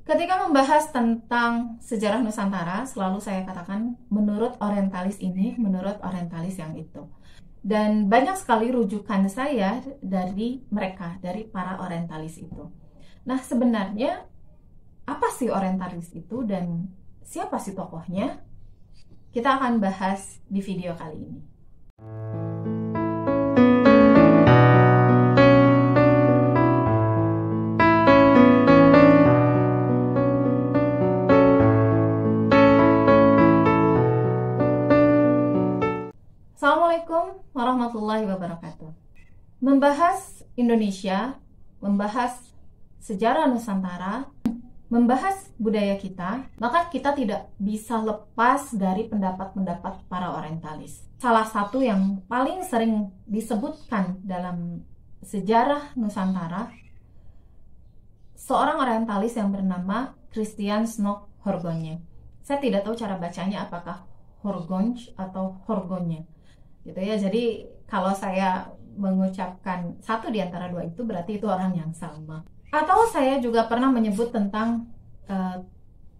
Ketika membahas tentang sejarah Nusantara, selalu saya katakan menurut orientalis ini, menurut orientalis yang itu. Dan banyak sekali rujukan saya dari mereka, dari para orientalis itu. Nah, sebenarnya apa sih orientalis itu dan siapa sih tokohnya? Kita akan bahas di video kali ini. Assalamualaikum warahmatullahi wabarakatuh. Membahas Indonesia, membahas sejarah Nusantara, membahas budaya kita, maka kita tidak bisa lepas dari pendapat-pendapat para orientalis. Salah satu yang paling sering disebutkan dalam sejarah Nusantara, seorang orientalis yang bernama Christian Snok Horgonje. Saya tidak tahu cara bacanya apakah Horgonje atau Horgonje. Gitu ya. Jadi kalau saya mengucapkan satu di antara dua itu berarti itu orang yang sama. Atau saya juga pernah menyebut tentang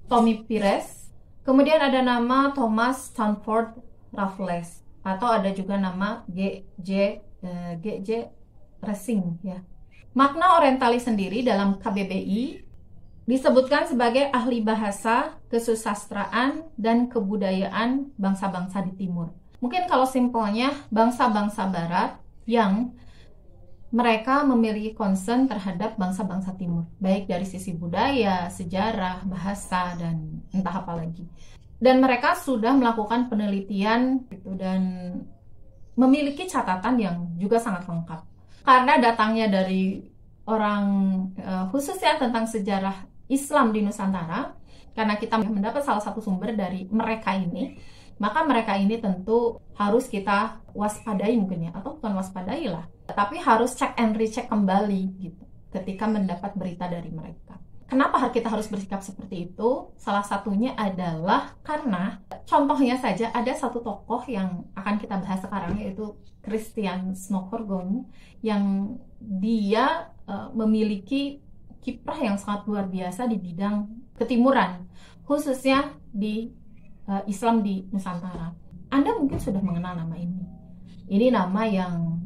Tommy Pires. Kemudian ada nama Thomas Stamford Raffles, atau ada juga nama G.J. Racing ya. Makna orientalis sendiri dalam KBBI disebutkan sebagai ahli bahasa, kesusastraan, dan kebudayaan bangsa-bangsa di timur. Mungkin kalau simpelnya bangsa-bangsa barat yang mereka memiliki concern terhadap bangsa-bangsa timur, baik dari sisi budaya, sejarah, bahasa, dan entah apa lagi. Dan mereka sudah melakukan penelitian gitu, dan memiliki catatan yang juga sangat lengkap. Karena datangnya dari orang khususnya tentang sejarah Islam di Nusantara, karena kita mendapat salah satu sumber dari mereka ini, maka mereka ini tentu harus kita waspadai mungkin ya, atau bukan waspadai lah, tapi harus cek and recheck kembali gitu ketika mendapat berita dari mereka. Kenapa kita harus bersikap seperti itu? Salah satunya adalah karena contohnya saja ada satu tokoh yang akan kita bahas sekarang, yaitu Christian Snok Horgonje, yang dia memiliki kiprah yang sangat luar biasa di bidang ketimuran, khususnya di Islam di Nusantara. Anda mungkin sudah mengenal nama ini. Ini nama yang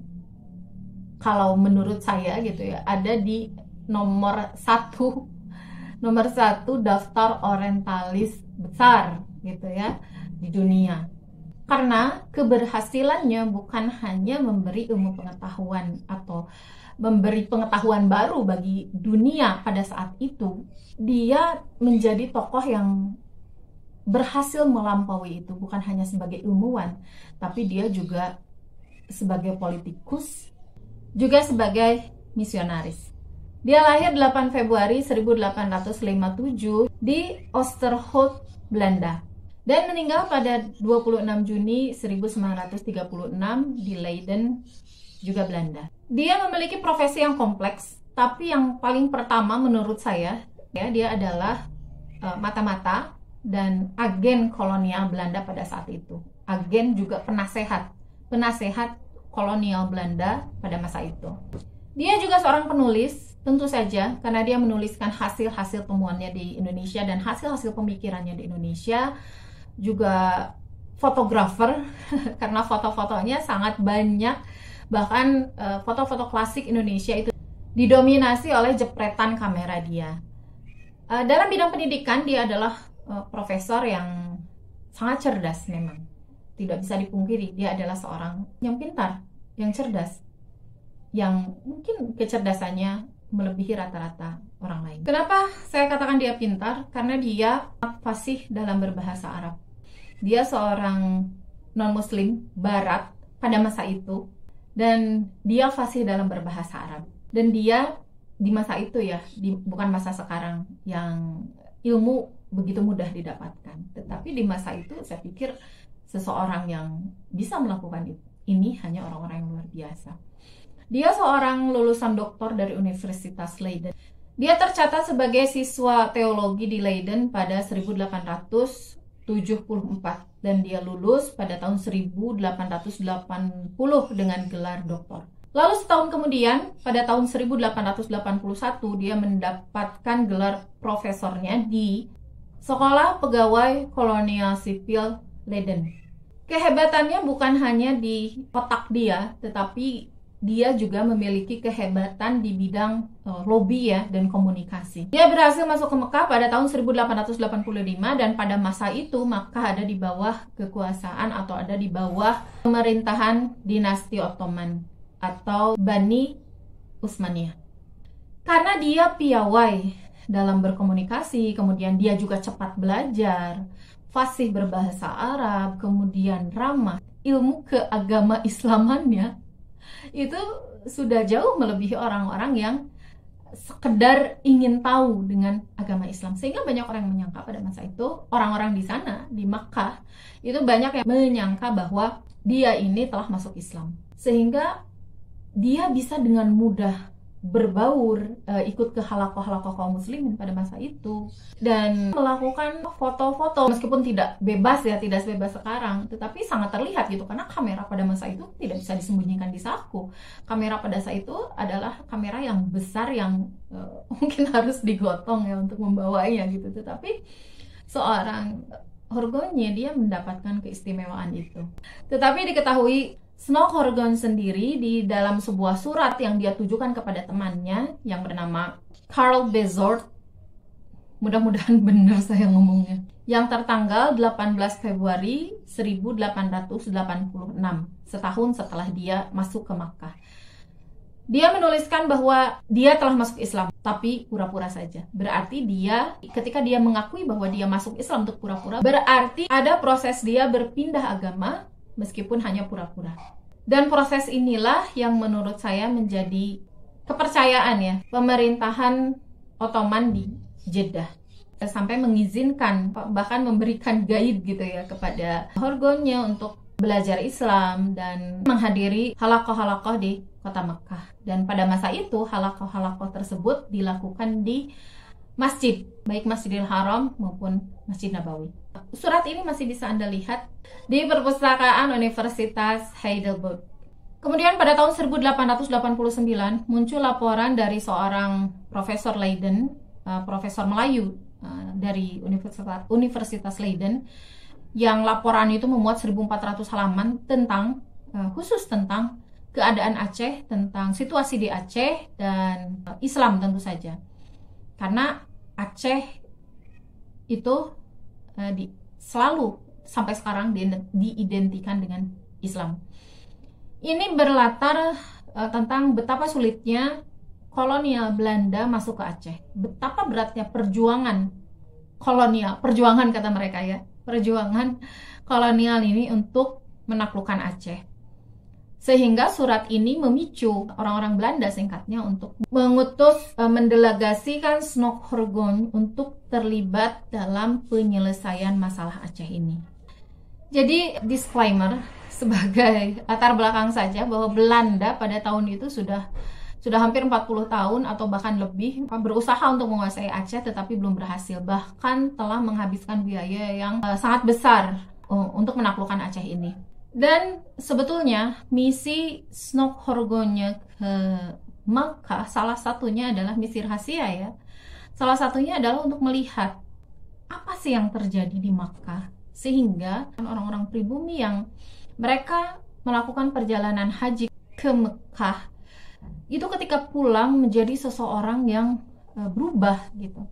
kalau menurut saya gitu ya, ada di nomor satu daftar orientalis besar gitu ya di dunia. Karena keberhasilannya bukan hanya memberi ilmu pengetahuan atau memberi pengetahuan baru bagi dunia pada saat itu, dia menjadi tokoh yang berhasil melampaui itu, bukan hanya sebagai ilmuwan, tapi dia juga sebagai politikus, juga sebagai misionaris. Dia lahir 8 Februari 1857 di Oosterhout, Belanda, dan meninggal pada 26 Juni 1936 di Leiden, juga Belanda. Dia memiliki profesi yang kompleks, tapi yang paling pertama menurut saya, ya, dia adalah mata-mata dan agen kolonial Belanda pada saat itu. Agen juga penasehat kolonial Belanda pada masa itu. Dia juga seorang penulis, tentu saja, karena dia menuliskan hasil-hasil temuannya di Indonesia dan hasil-hasil pemikirannya di Indonesia. Juga fotografer, karena foto-fotonya sangat banyak. Bahkan foto-foto klasik Indonesia itu didominasi oleh jepretan kamera dia. Dalam bidang pendidikan, dia adalah profesor yang sangat cerdas memang. Tidak bisa dipungkiri, dia adalah seorang yang pintar, yang cerdas, yang mungkin kecerdasannya melebihi rata-rata orang lain. Kenapa saya katakan dia pintar? Karena dia fasih dalam berbahasa Arab. Dia seorang non-muslim barat pada masa itu, dan dia fasih dalam berbahasa Arab. Dan dia di masa itu ya, bukan masa sekarang yang ilmu begitu mudah didapatkan. Tetapi di masa itu saya pikir seseorang yang bisa melakukan ini hanya orang-orang yang luar biasa. Dia seorang lulusan doktor dari Universitas Leiden. Dia tercatat sebagai siswa teologi di Leiden pada 1874 dan dia lulus pada tahun 1880 dengan gelar doktor. Lalu setahun kemudian, pada tahun 1881, dia mendapatkan gelar profesornya di Sekolah Pegawai Kolonial Sipil Leiden. Kehebatannya bukan hanya di otak dia, tetapi dia juga memiliki kehebatan di bidang lobby ya dan komunikasi. Dia berhasil masuk ke Mekah pada tahun 1885 dan pada masa itu Mekah ada di bawah kekuasaan atau ada di bawah pemerintahan dinasti Ottoman atau Bani Utsmaniyah. Karena dia piawai dalam berkomunikasi, kemudian dia juga cepat belajar, fasih berbahasa Arab, kemudian ramah, ilmu keagama Islamannya itu sudah jauh melebihi orang-orang yang sekedar ingin tahu dengan agama Islam. Sehingga banyak orang yang menyangka pada masa itu, orang-orang di sana, di Makkah, itu banyak yang menyangka bahwa dia ini telah masuk Islam. Sehingga dia bisa dengan mudah berbaur, ikut ke halakoh-halakoh kaum muslimin pada masa itu dan melakukan foto-foto, meskipun tidak bebas ya, tidak sebebas sekarang, tetapi sangat terlihat gitu, karena kamera pada masa itu tidak bisa disembunyikan di saku. Kamera pada saat itu adalah kamera yang besar yang mungkin harus digotong ya untuk membawanya gitu, tetapi seorang Horgonya dia mendapatkan keistimewaan itu. Tetapi diketahui Snow Horgon sendiri di dalam sebuah surat yang dia tujukan kepada temannya yang bernama Karl Bezort, mudah-mudahan benar saya ngomongnya, yang tertanggal 18 Februari 1886, setahun setelah dia masuk ke Makkah. Dia menuliskan bahwa dia telah masuk Islam, tapi pura-pura saja. Berarti dia, ketika dia mengakui bahwa dia masuk Islam untuk pura-pura, berarti ada proses dia berpindah agama, meskipun hanya pura-pura. Dan proses inilah yang menurut saya menjadi kepercayaan ya pemerintahan Ottoman di Jeddah, sampai mengizinkan, bahkan memberikan guide gitu ya kepada Horgonya untuk belajar Islam dan menghadiri halakoh-halakoh di kota Mekah. Dan pada masa itu halakoh-halakoh tersebut dilakukan di masjid, baik Masjidil Haram maupun Masjid Nabawi. Surat ini masih bisa Anda lihat di perpustakaan Universitas Heidelberg. Kemudian pada tahun 1889 muncul laporan dari seorang profesor Leiden, profesor Melayu dari Universitas Leiden, yang laporan itu memuat 1.400 halaman tentang khusus tentang keadaan Aceh, tentang situasi di Aceh dan Islam tentu saja. Karena Aceh itu selalu sampai sekarang diidentikan dengan Islam. Ini berlatar tentang betapa sulitnya kolonial Belanda masuk ke Aceh. Betapa beratnya perjuangan kolonial, perjuangan kata mereka ya, perjuangan kolonial ini untuk menaklukkan Aceh. Sehingga surat ini memicu orang-orang Belanda singkatnya untuk mengutus, mendelegasikan Snow Horgon untuk terlibat dalam penyelesaian masalah Aceh ini. Jadi disclaimer sebagai latar belakang saja bahwa Belanda pada tahun itu sudah hampir 40 tahun atau bahkan lebih berusaha untuk menguasai Aceh, tetapi belum berhasil. Bahkan telah menghabiskan biaya yang sangat besar untuk menaklukkan Aceh ini. Dan sebetulnya misi Snow Horgonya ke Makkah salah satunya adalah misi rahasia ya. Salah satunya adalah untuk melihat apa sih yang terjadi di Makkah, sehingga orang-orang pribumi yang mereka melakukan perjalanan haji ke Makkah itu ketika pulang menjadi seseorang yang berubah gitu.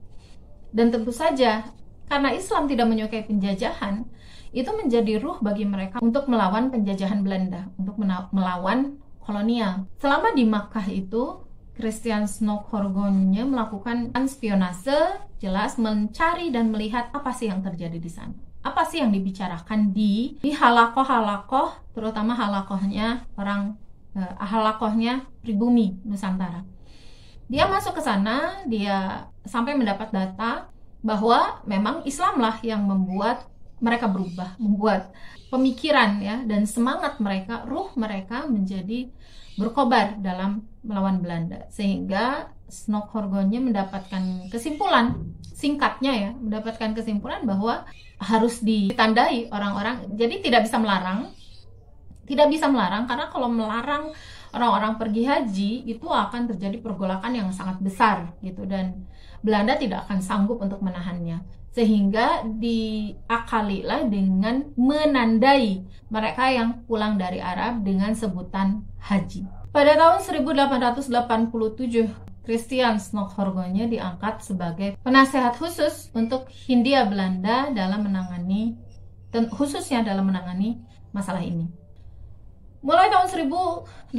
Dan tentu saja karena Islam tidak menyukai penjajahan, itu menjadi ruh bagi mereka untuk melawan penjajahan Belanda, untuk melawan kolonial. Selama di Makkah itu, Christian Snow Horgonya melakukan spionase, jelas mencari dan melihat apa sih yang terjadi di sana. Apa sih yang dibicarakan di halakoh-halakoh, terutama halakohnya halakohnya pribumi Nusantara. Dia masuk ke sana, dia sampai mendapat data bahwa memang Islamlah yang membuat mereka berubah, membuat pemikiran ya dan semangat mereka, ruh mereka menjadi berkobar dalam melawan Belanda. Sehingga Snow Horgonya mendapatkan kesimpulan, singkatnya ya, mendapatkan kesimpulan bahwa harus ditandai orang-orang. Jadi tidak bisa melarang karena kalau melarang orang-orang pergi haji, itu akan terjadi pergolakan yang sangat besar gitu, dan Belanda tidak akan sanggup untuk menahannya, sehingga diakalilah dengan menandai mereka yang pulang dari Arab dengan sebutan haji. Pada tahun 1887, Christian Snokhorgonje diangkat sebagai penasehat khusus untuk Hindia Belanda khususnya dalam menangani masalah ini. Mulai tahun 1871,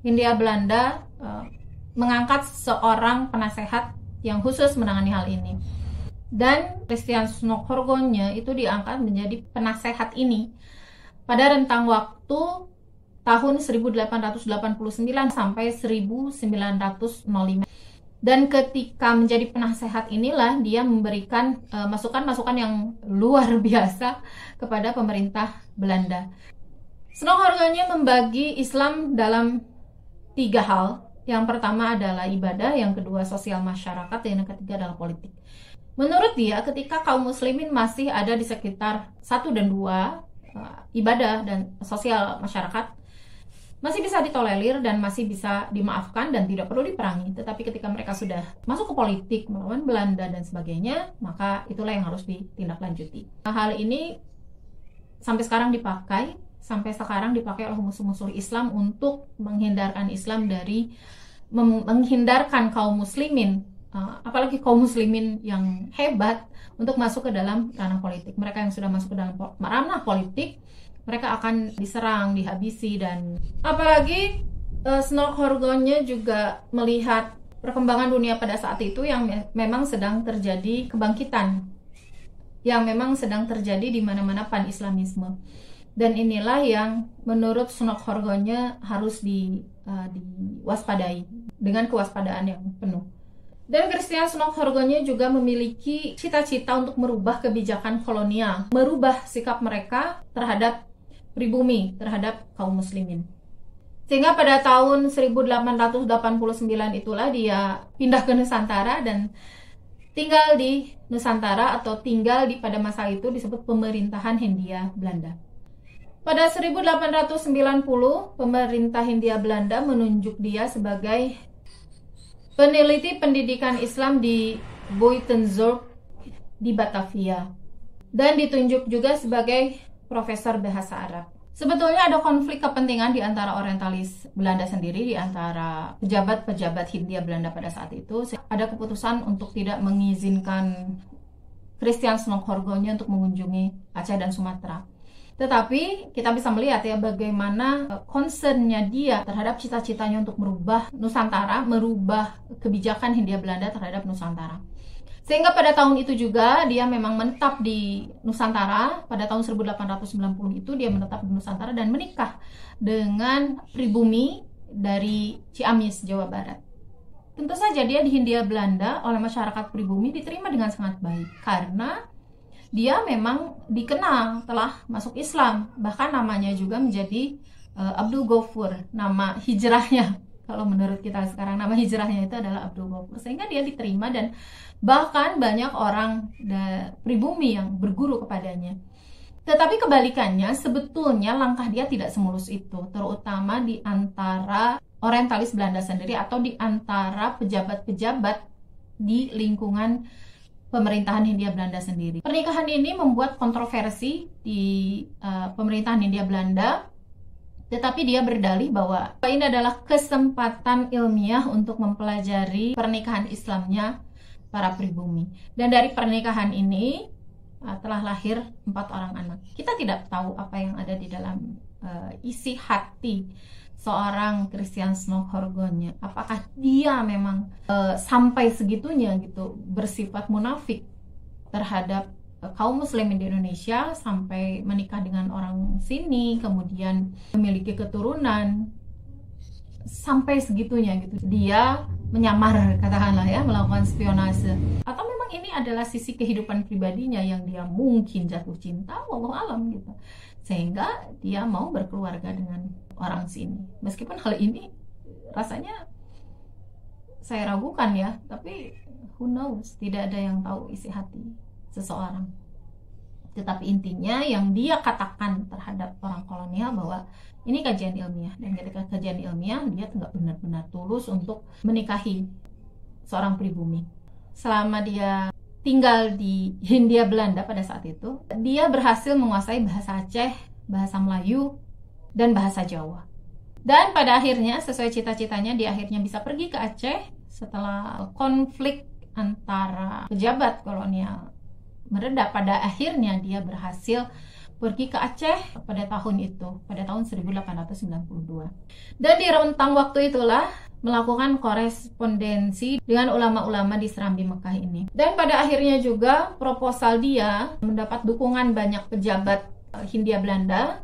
Hindia Belanda mengangkat seorang penasehat yang khusus menangani hal ini. Dan Christian Snokhorgonje itu diangkat menjadi penasehat ini pada rentang waktu tahun 1889 sampai 1905. Dan ketika menjadi penasehat inilah dia memberikan masukan-masukan yang luar biasa kepada pemerintah Belanda. Snokhorgonje membagi Islam dalam 3 hal. Yang pertama adalah ibadah, yang kedua sosial masyarakat, dan yang ketiga adalah politik. Menurut dia, ketika kaum muslimin masih ada di sekitar 1 dan 2, ibadah dan sosial masyarakat masih bisa ditolerir dan masih bisa dimaafkan dan tidak perlu diperangi. Tetapi ketika mereka sudah masuk ke politik, melawan Belanda dan sebagainya, maka itulah yang harus ditindaklanjuti. Hal ini sampai sekarang dipakai oleh musuh-musuh Islam untuk menghindarkan Islam dari menghindarkan kaum muslimin, apalagi kaum muslimin yang hebat, untuk masuk ke dalam ranah politik. Mereka yang sudah masuk ke dalam ranah politik, mereka akan diserang, dihabisi. Dan apalagi Snokhorgonje juga melihat perkembangan dunia pada saat itu yang memang sedang terjadi kebangkitan, yang memang sedang terjadi di mana-mana pan-islamisme. Dan inilah yang menurut Snokhorgonje harus diwaspadai dengan kewaspadaan yang penuh. Dan Christian Snokhorgonje juga memiliki cita-cita untuk merubah kebijakan kolonial, merubah sikap mereka terhadap pribumi, terhadap kaum muslimin. Sehingga pada tahun 1889 itulah dia pindah ke Nusantara dan tinggal di Nusantara, atau tinggal pada masa itu disebut pemerintahan Hindia Belanda. Pada 1890, pemerintah Hindia Belanda menunjuk dia sebagai peneliti pendidikan Islam di Buitenzorg di Batavia, dan ditunjuk juga sebagai profesor bahasa Arab. Sebetulnya ada konflik kepentingan di antara orientalis Belanda sendiri, di antara pejabat-pejabat Hindia Belanda pada saat itu. Ada keputusan untuk tidak mengizinkan Christian Snokhorgonje untuk mengunjungi Aceh dan Sumatera. Tetapi kita bisa melihat ya bagaimana concernnya dia terhadap cita-citanya untuk merubah Nusantara, merubah kebijakan Hindia Belanda terhadap Nusantara. Sehingga pada tahun itu juga dia memang menetap di Nusantara. Pada tahun 1890 itu dia menetap di Nusantara dan menikah dengan pribumi dari Ciamis, Jawa Barat. Tentu saja dia di Hindia Belanda oleh masyarakat pribumi diterima dengan sangat baik, karena dia memang dikenal telah masuk Islam. Bahkan namanya juga menjadi Abdul Ghafur, nama hijrahnya. Kalau menurut kita sekarang nama hijrahnya itu adalah Abdul Ghafur. Sehingga dia diterima dan bahkan banyak orang pribumi yang berguru kepadanya. Tetapi kebalikannya, sebetulnya langkah dia tidak semulus itu, terutama di antara orientalis Belanda sendiri atau di antara pejabat-pejabat di lingkungan pemerintahan Hindia Belanda sendiri. Pernikahan ini membuat kontroversi di pemerintahan Hindia Belanda, tetapi dia berdalih bahwa ini adalah kesempatan ilmiah untuk mempelajari pernikahan Islamnya para pribumi. Dan dari pernikahan ini telah lahir 4 orang anak. Kita tidak tahu apa yang ada di dalam isi hati seorang Christian Snokhorgonje. Apakah dia memang sampai segitunya gitu bersifat munafik terhadap kaum muslimin di Indonesia, sampai menikah dengan orang sini, kemudian memiliki keturunan, sampai segitunya gitu. Dia menyamar, katakanlah ya, melakukan spionase. Atau memang ini adalah sisi kehidupan pribadinya yang dia mungkin jatuh cinta, wallahu alam gitu. Sehingga dia mau berkeluarga dengan orang sini. Meskipun hal ini rasanya saya ragukan ya, tapi who knows, tidak ada yang tahu isi hati seseorang. Tetapi intinya yang dia katakan terhadap orang kolonial bahwa ini kajian ilmiah, dan ketika kajian ilmiah dia nggak benar-benar tulus untuk menikahi seorang pribumi. Selama dia tinggal di Hindia Belanda pada saat itu, dia berhasil menguasai bahasa Aceh, bahasa Melayu, dan bahasa Jawa. Dan pada akhirnya sesuai cita-citanya dia akhirnya bisa pergi ke Aceh setelah konflik antara pejabat kolonial mereda. Pada akhirnya dia berhasil pergi ke Aceh pada tahun itu, pada tahun 1892. Dan di rentang waktu itulah melakukan korespondensi dengan ulama-ulama di Serambi Mekah ini. Dan pada akhirnya juga proposal dia mendapat dukungan banyak pejabat Hindia Belanda.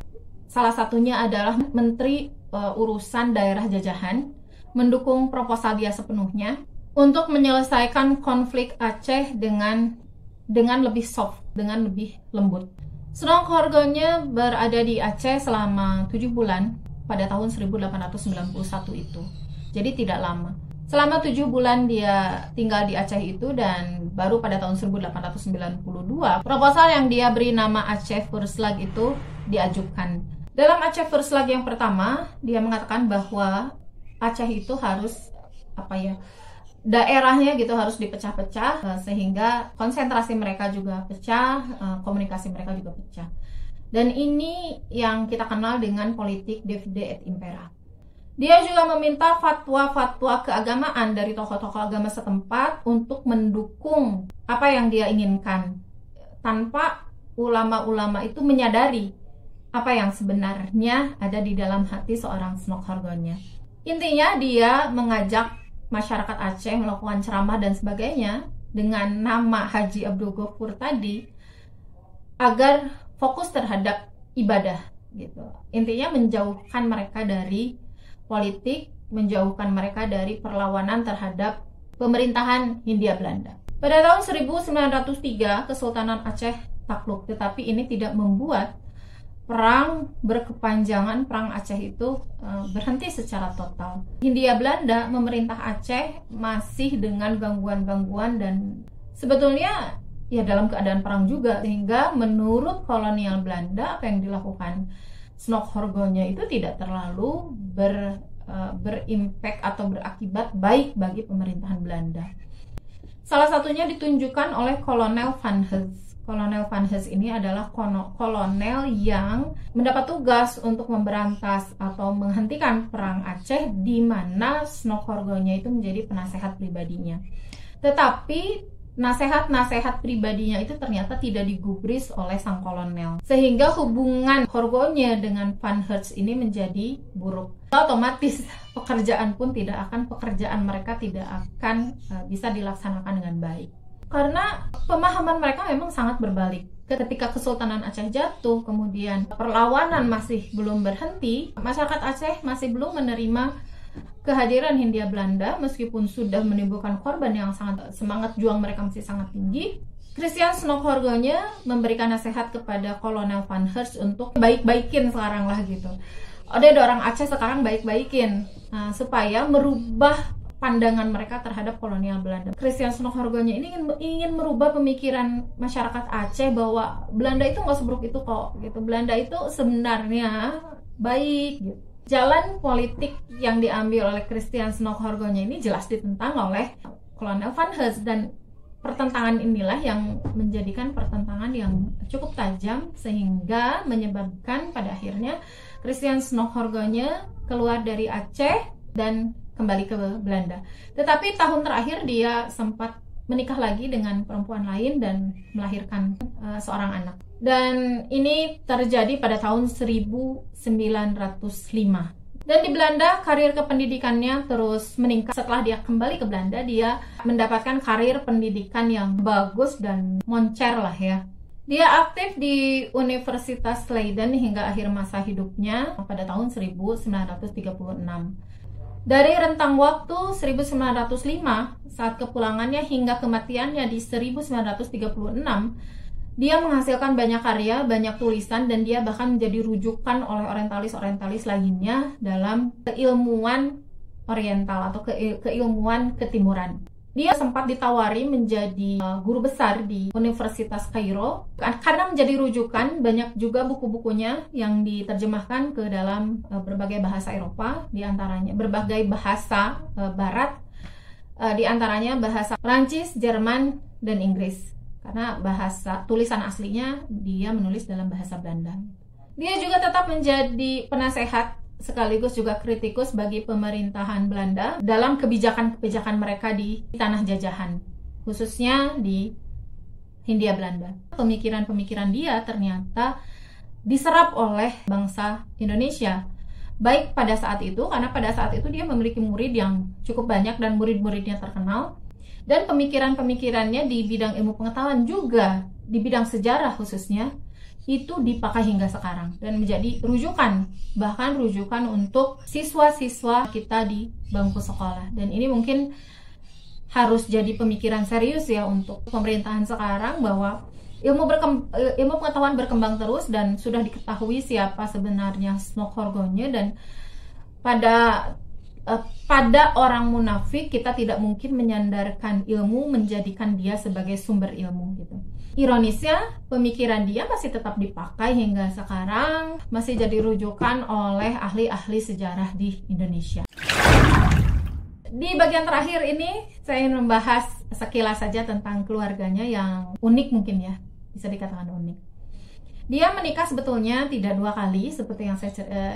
Salah satunya adalah Menteri Urusan Daerah Jajahan mendukung proposal dia sepenuhnya untuk menyelesaikan konflik Aceh dengan lebih soft, dengan lebih lembut. Snokkhorgonya berada di Aceh selama 7 bulan pada tahun 1891 itu. Jadi tidak lama. Selama 7 bulan dia tinggal di Aceh itu, dan baru pada tahun 1892 proposal yang dia beri nama Aceh Verslag itu diajukan. Dalam Aceh Verslag yang pertama, dia mengatakan bahwa Aceh itu harus daerahnya gitu harus dipecah-pecah, sehingga konsentrasi mereka juga pecah, komunikasi mereka juga pecah. Dan ini yang kita kenal dengan politik divide et impera. Dia juga meminta fatwa-fatwa keagamaan dari tokoh-tokoh agama setempat untuk mendukung apa yang dia inginkan, tanpa ulama-ulama itu menyadari apa yang sebenarnya ada di dalam hati seorang Snokkhorgonya. Intinya dia mengajak masyarakat Aceh melakukan ceramah dan sebagainya dengan nama Haji Abdul Ghafur tadi agar fokus terhadap ibadah gitu. Intinya menjauhkan mereka dari politik, menjauhkan mereka dari perlawanan terhadap pemerintahan Hindia Belanda. Pada tahun 1903 Kesultanan Aceh takluk, tetapi ini tidak membuat perang berkepanjangan, perang Aceh itu berhenti secara total. Hindia Belanda memerintah Aceh masih dengan gangguan-gangguan dan sebetulnya ya dalam keadaan perang juga, sehingga menurut kolonial Belanda apa yang dilakukan Snokkhorgonya itu tidak terlalu berimpact atau berakibat baik bagi pemerintahan Belanda. Salah satunya ditunjukkan oleh Kolonel Van Hees. Kolonel Van Hees ini adalah kolonel yang mendapat tugas untuk memberantas atau menghentikan perang Aceh, di mana Snokkhorgonya itu menjadi penasehat pribadinya. Tetapi nasihat-nasihat pribadinya itu ternyata tidak digubris oleh sang kolonel, sehingga hubungan Khorgonya dengan Van Hees ini menjadi buruk. Otomatis pekerjaan mereka tidak akan bisa dilaksanakan dengan baik. Karena pemahaman mereka memang sangat berbalik. Ketika Kesultanan Aceh jatuh, kemudian perlawanan masih belum berhenti, masyarakat Aceh masih belum menerima kehadiran Hindia Belanda, meskipun sudah menimbulkan korban yang sangat, semangat juang mereka masih sangat tinggi. Christian Snokkhorgonya memberikan nasihat kepada Kolonel Van Hees untuk baik-baikin sekarang lah gitu. Ada orang Aceh sekarang baik-baikin, supaya merubah pandangan mereka terhadap kolonial Belanda. Christian Snokkhorgonya ini ingin merubah pemikiran masyarakat Aceh bahwa Belanda itu nggak seburuk itu kok, gitu. Belanda itu sebenarnya baik, gitu. Jalan politik yang diambil oleh Christian Snokkhorgonya ini jelas ditentang oleh Kolonel Van Hees, dan pertentangan inilah yang menjadikan pertentangan yang cukup tajam, sehingga menyebabkan pada akhirnya Christian Snokkhorgonya keluar dari Aceh dan kembali ke Belanda. Tetapi tahun terakhir dia sempat menikah lagi dengan perempuan lain dan melahirkan seorang anak. Dan ini terjadi pada tahun 1905. Dan di Belanda karir kependidikannya terus meningkat. Setelah dia kembali ke Belanda, dia mendapatkan karir pendidikan yang bagus dan moncer lah ya. Dia aktif di Universitas Leiden hingga akhir masa hidupnya pada tahun 1936. Dari rentang waktu 1905 saat kepulangannya hingga kematiannya di 1936, dia menghasilkan banyak karya, banyak tulisan, dan dia bahkan menjadi rujukan oleh orientalis-orientalis lainnya dalam keilmuan oriental atau keilmuan ketimuran. Dia sempat ditawari menjadi guru besar di Universitas Kairo karena menjadi rujukan banyak juga buku-bukunya yang diterjemahkan ke dalam berbagai bahasa Eropa, diantaranya berbagai bahasa Barat, diantaranya bahasa Prancis, Jerman, dan Inggris. Karena bahasa tulisan aslinya dia menulis dalam bahasa Belanda. Dia juga tetap menjadi penasehat sekaligus juga kritikus bagi pemerintahan Belanda dalam kebijakan-kebijakan mereka di tanah jajahan, khususnya di Hindia Belanda. Pemikiran-pemikiran dia ternyata diserap oleh bangsa Indonesia, baik pada saat itu, karena pada saat itu dia memiliki murid yang cukup banyak dan murid-muridnya terkenal, dan pemikiran-pemikirannya di bidang ilmu pengetahuan juga, di bidang sejarah khususnya, itu dipakai hingga sekarang dan menjadi rujukan, bahkan rujukan untuk siswa-siswa kita di bangku sekolah. Dan ini mungkin harus jadi pemikiran serius ya untuk pemerintahan sekarang, bahwa ilmu pengetahuan berkembang terus dan sudah diketahui siapa sebenarnya Snokkhorgonya, dan pada orang munafik kita tidak mungkin menyandarkan ilmu, menjadikan dia sebagai sumber ilmu gitu. Ironisnya, pemikiran dia masih tetap dipakai hingga sekarang, masih jadi rujukan oleh ahli-ahli sejarah di Indonesia. Di bagian terakhir ini, saya ingin membahas sekilas saja tentang keluarganya yang unik mungkin ya, bisa dikatakan unik. Dia menikah sebetulnya tidak 2 kali, seperti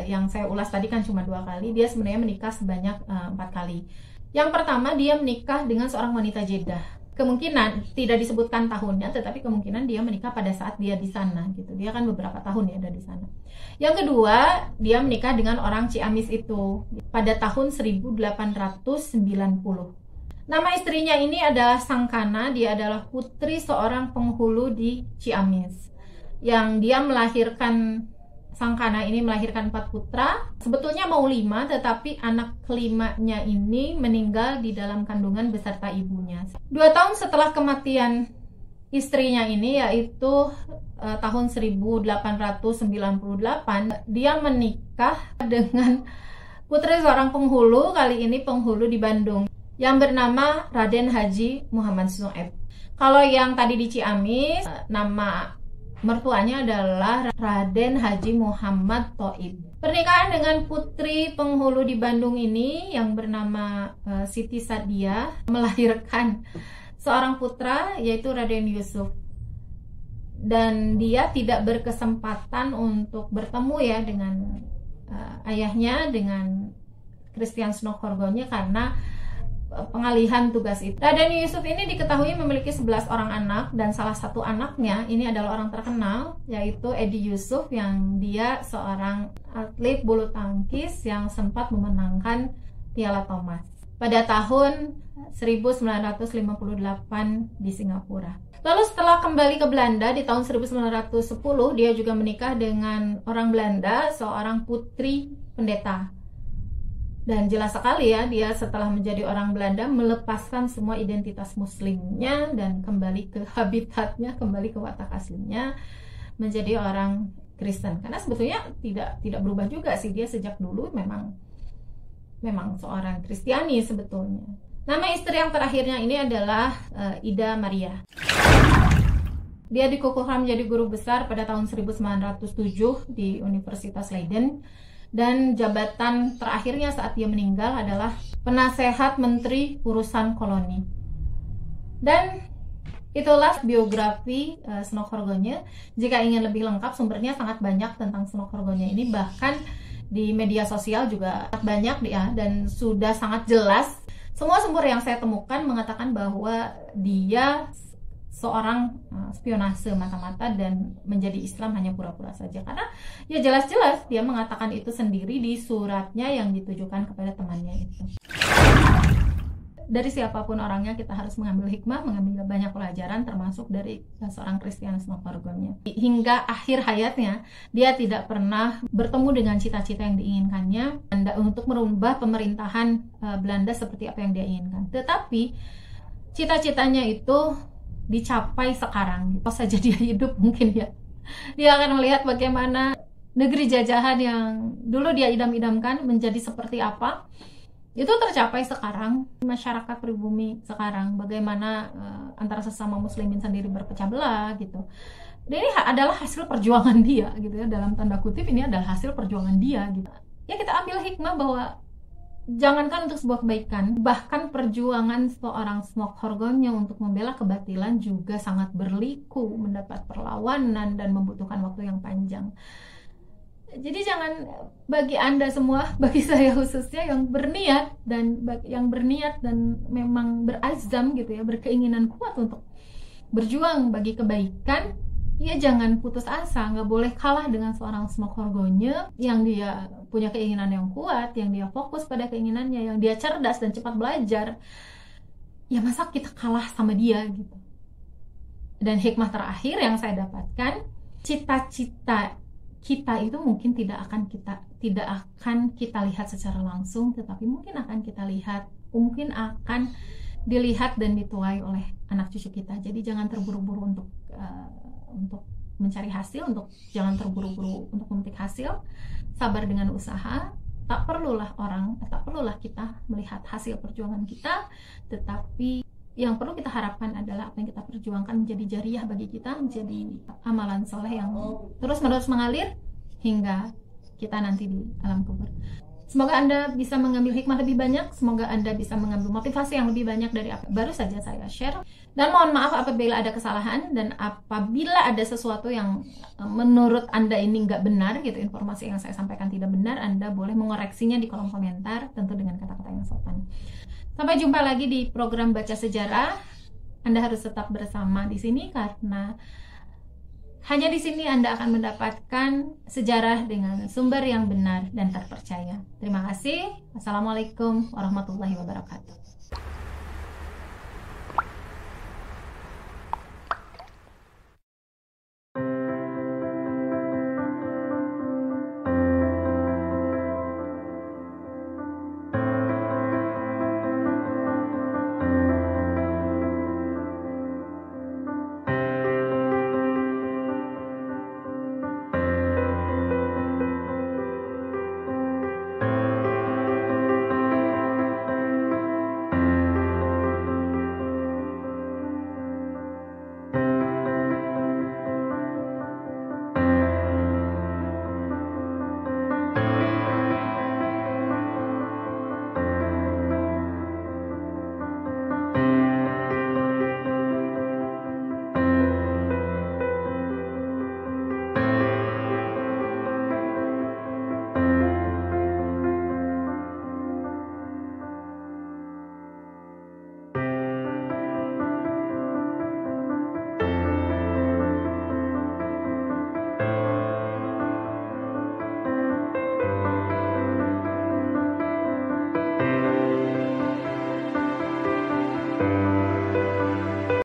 yang saya ulas tadi kan cuma 2 kali. Dia sebenarnya menikah sebanyak 4 kali. Yang pertama, dia menikah dengan seorang wanita Jeddah. Kemungkinan tidak disebutkan tahunnya, tetapi kemungkinan dia menikah pada saat dia di sana gitu. Dia kan beberapa tahun ya ada di sana. Yang kedua, dia menikah dengan orang Ciamis itu pada tahun 1890. Nama istrinya ini adalah Sangkana. Dia adalah putri seorang penghulu di Ciamis, yang dia melahirkan, Sangkana ini melahirkan 4 putra. Sebetulnya mau 5, tetapi anak kelimanya ini meninggal di dalam kandungan beserta ibunya. 2 tahun setelah kematian istrinya ini, yaitu tahun 1898, dia menikah dengan putri seorang penghulu, kali ini penghulu di Bandung, yang bernama Raden Haji Muhammad Soeb. Kalau yang tadi di Ciamis, nama mertuanya adalah Raden Haji Muhammad Thoib. Pernikahan dengan putri penghulu di Bandung ini yang bernama Siti Sadia melahirkan seorang putra, yaitu Raden Yusuf. Dan dia tidak berkesempatan untuk bertemu ya dengan ayahnya, dengan Christian Snokkhorgonya, karena pengalihan tugas itu. Raden Yusuf ini diketahui memiliki 11 orang anak, dan salah satu anaknya ini adalah orang terkenal, yaitu Edi Yusuf, yang dia seorang atlet bulu tangkis yang sempat memenangkan Piala Thomas pada tahun 1958 di Singapura. Lalu setelah kembali ke Belanda di tahun 1910, dia juga menikah dengan orang Belanda, seorang putri pendeta. Dan jelas sekali ya, dia setelah menjadi orang Belanda melepaskan semua identitas muslimnya dan kembali ke habitatnya, kembali ke watak aslinya, menjadi orang Kristen. Karena sebetulnya tidak berubah juga sih, dia sejak dulu memang seorang Kristiani sebetulnya. Nama istri yang terakhirnya ini adalah Ida Maria. Dia dikukuhkan menjadi guru besar pada tahun 1907 di Universitas Leiden. Dan jabatan terakhirnya saat dia meninggal adalah penasehat Menteri Urusan Koloni. Dan itulah biografi Snokkhorgonya. Jika ingin lebih lengkap, sumbernya sangat banyak tentang Snokkhorgonya ini, bahkan di media sosial juga banyak ya, dan sudah sangat jelas. Semua sumber yang saya temukan mengatakan bahwa dia seorang spionase mata-mata dan menjadi Islam hanya pura-pura saja, karena ya jelas-jelas dia mengatakan itu sendiri di suratnya yang ditujukan kepada temannya itu. Dari siapapun orangnya kita harus mengambil hikmah, mengambil banyak pelajaran, termasuk dari seorang Christian Snokkhorgonya. Hingga akhir hayatnya dia tidak pernah bertemu dengan cita-cita yang diinginkannya untuk merubah pemerintahan Belanda seperti apa yang dia inginkan. Tetapi cita-citanya itu dicapai sekarang, pas saja dia hidup mungkin ya. Dia akan melihat bagaimana negeri jajahan yang dulu dia idam-idamkan menjadi seperti apa, Itu tercapai sekarang masyarakat pribumi sekarang, bagaimana antara sesama muslimin sendiri berpecah belah gitu. Dan ini adalah hasil perjuangan dia gitu ya, dalam tanda kutip ini adalah hasil perjuangan dia gitu. Ya kita ambil hikmah bahwa jangankan untuk sebuah kebaikan, bahkan perjuangan seorang Smoke Horgonnya untuk membela kebatilan juga sangat berliku, mendapat perlawanan dan membutuhkan waktu yang panjang. Jadi jangan, bagi Anda semua, bagi saya khususnya yang berniat dan memang berazam gitu ya, berkeinginan kuat untuk berjuang bagi kebaikan, ya jangan putus asa, nggak boleh kalah dengan seorang Smoke Horgonye yang dia punya keinginan yang kuat, yang dia fokus pada keinginannya, yang dia cerdas dan cepat belajar. Ya masa kita kalah sama dia gitu. Dan hikmah terakhir yang saya dapatkan, cita-cita kita itu mungkin tidak akan kita lihat secara langsung, tetapi mungkin akan dilihat dan dituai oleh anak cucu kita. Jadi jangan terburu-buru untuk mencari hasil, jangan terburu-buru untuk memetik hasil. Sabar dengan usaha. Tak perlulah kita melihat hasil perjuangan kita, tetapi yang perlu kita harapkan adalah apa yang kita perjuangkan menjadi jariah bagi kita, menjadi amalan soleh yang terus-menerus mengalir hingga kita nanti di alam kubur. Semoga Anda bisa mengambil hikmah lebih banyak, semoga Anda bisa mengambil motivasi yang lebih banyak dari apa baru saja saya share. Dan mohon maaf apabila ada kesalahan, dan apabila ada sesuatu yang menurut Anda ini nggak benar gitu, informasi yang saya sampaikan tidak benar, Anda boleh mengoreksinya di kolom komentar, tentu dengan kata-kata yang sopan. Sampai jumpa lagi di program Baca Sejarah. Anda harus tetap bersama di sini karena hanya di sini Anda akan mendapatkan sejarah dengan sumber yang benar dan terpercaya. Terima kasih. Wassalamualaikum warahmatullahi wabarakatuh.